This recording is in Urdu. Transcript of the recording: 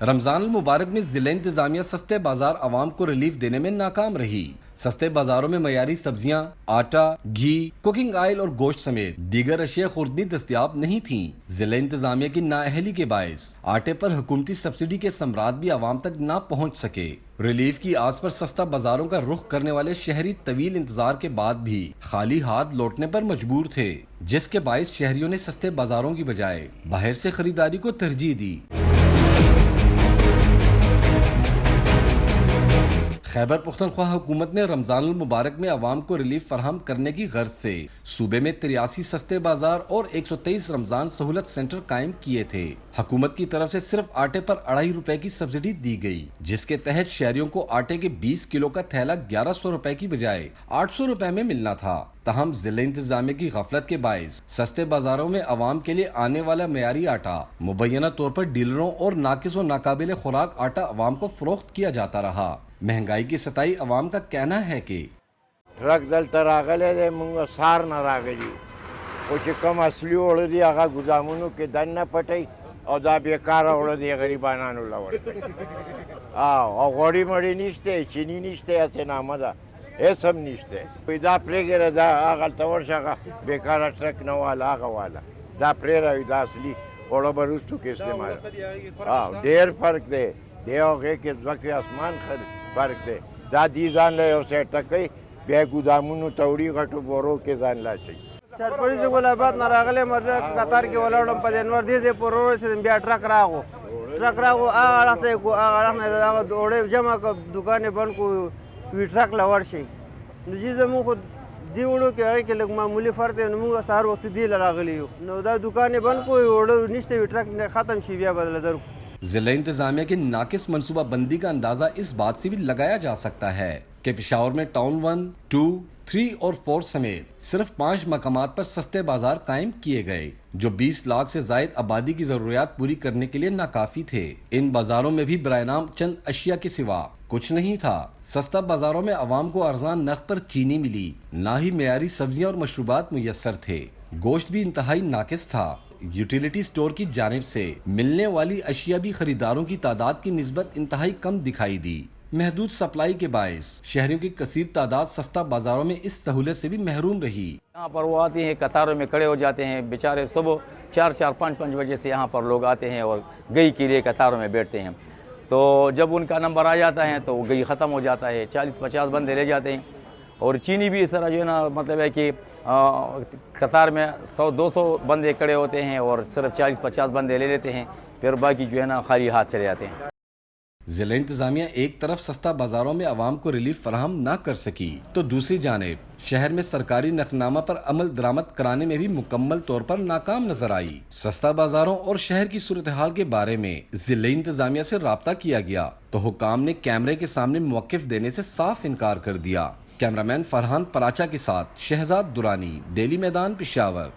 رمضان المبارک میں ضلع انتظامیہ سستے بازار عوام کو ریلیف دینے میں ناکام رہی۔ سستے بازاروں میں معیاری سبزیاں، آٹا، گھی، کوکنگ آئل اور گوشت سمیت دیگر اشیاء خوردنی دستیاب نہیں تھیں۔ ضلع انتظامیہ کی نااہلی کے باعث آٹے پر حکومتی سبسڈی کے ثمرات بھی عوام تک نہ پہنچ سکے۔ ریلیف کی آس پر سستا بازاروں کا رخ کرنے والے شہری طویل انتظار کے بعد بھی خالی ہاتھ لوٹنے پر مجبور تھے، جس کے باعث شہریوں نے سستے بازاروں کی بجائے باہر سے خریداری کو ترجیح دی۔ خیبر پختونخوا حکومت نے رمضان المبارک میں عوام کو ریلیف فراہم کرنے کی غرض سے صوبے میں 83 سستے بازار اور 123 رمضان سہولت سینٹر قائم کیے تھے۔ حکومت کی طرف سے صرف آٹے پر 2.5 روپے کی سبسڈی دی گئی، جس کے تحت شہریوں کو آٹے کے 20 کلو کا تھیلا 1100 روپے کی بجائے 800 روپے میں ملنا تھا۔ تاہم ضلع انتظامیہ کی غفلت کے باعث سستے بازاروں میں عوام کے لیے آنے والا معیاری آٹا مبینہ طور پر ڈیلروں اور ناقص و ناقابل خوراک آٹا عوام کو فروخت کیا جاتا رہا۔ مہنگائی کی ستائی عوام کا کہنا ہے کہ ټرک دلته راغلی دی، موږ سهار نه راغلي خو چې کوم اصلي اوړه دي هغه ګودامونو کې دننه پټوي او دا بېکاره اوړه دي غریبانانو له ورکوي. او غوړي مړي نشته، چیني نشته، هسې نامه ده، هېڅ هم نشته. دا پرېږده، دا هغلته ورشه، هغه بېکاره ټرک نه واله هغه واله، دا پرېږده، دا اصلي اوړه به وروستو کې استعمال. ډېر فرق دی، دی او هغې کې ځمکې اسمان فرق دی. دا دی ځان له یو سایډ ته کوي، بیا یې ګودامونو ته وړي، غټو بورو کې ځان لا اچوي. چارپړي زه ګل آباد نه راغلم، قطار کې ولاړم، په جنور دې ځای پورې ورسېدم، بیا ټرک راغو هغه اړخ ته یې کړو، هغه اړخ نه هغه اوړې جمع کړو، دوکان یې بند کړو، وي ټرک له ورشئ. نو چې زمونږ خو دې اوړو کې هغې کې لږ معمولي فرق دی، نو موږ سهار وختي دې له راغلي یو، نو دا دوکان یې بند کړو، اوړه نشته، وي ټرک ختم شي، بیا بدله درکړو. ضلع انتظامیہ کے ناقص منصوبہ بندی کا اندازہ اس بات سے بھی لگایا جا سکتا ہے کہ پشاور میں ٹاؤن 1، 2، 3 اور 4 سمیت صرف 5 مقامات پر سستے بازار قائم کیے گئے، جو 20 لاکھ سے زائد آبادی کی ضروریات پوری کرنے کے لیے ناکافی تھے۔ ان بازاروں میں بھی برائے نام چند اشیاء کے سوا کچھ نہیں تھا۔ سستا بازاروں میں عوام کو ارزان نرخ پر چینی ملی، نہ ہی معیاری سبزیاں اور مشروبات میسر تھے۔ گوشت بھی انتہائی ناقص تھا۔ یوٹیلیٹی سٹور کی جانب سے ملنے والی اشیاء بھی خریداروں کی تعداد کی نسبت انتہائی کم دکھائی دی۔ محدود سپلائی کے باعث شہریوں کی کثیر تعداد سستا بازاروں میں اس سہولت سے بھی محروم رہی۔ یہاں پر وہ آتے ہیں، قطاروں میں کھڑے ہو جاتے ہیں، بیچارے صبح 4، 5 بجے سے یہاں پر لوگ آتے ہیں اور گئی کے لیے قطاروں میں بیٹھتے ہیں۔ تو جب ان کا نمبر آ جاتا ہے تو گئی ختم ہو جاتا ہے، 40-50 بندے لے جاتے ہیں۔ اور چینی بھی اس طرح جو ہے نا، مطلب ہے کہ قطار میں 100-200 بندے کھڑے ہوتے ہیں اور صرف 40-50 بندے لے لیتے ہیں، پھر باقی جو ہے نا خالی ہاتھ چلے جاتے ہیں۔ ضلع انتظامیہ ایک طرف سستا بازاروں میں عوام کو ریلیف فراہم نہ کر سکی تو دوسری جانب شہر میں سرکاری نقنامہ پر عمل درآمد کرانے میں بھی مکمل طور پر ناکام نظر آئی۔ سستا بازاروں اور شہر کی صورتحال کے بارے میں ضلع انتظامیہ سے رابطہ کیا گیا تو حکام نے کیمرے کے سامنے موقف دینے سے صاف انکار کر دیا۔ کیمرامین فرحان پراچا کے ساتھ شہزاد درانی، ڈیلی میدان، پشاور۔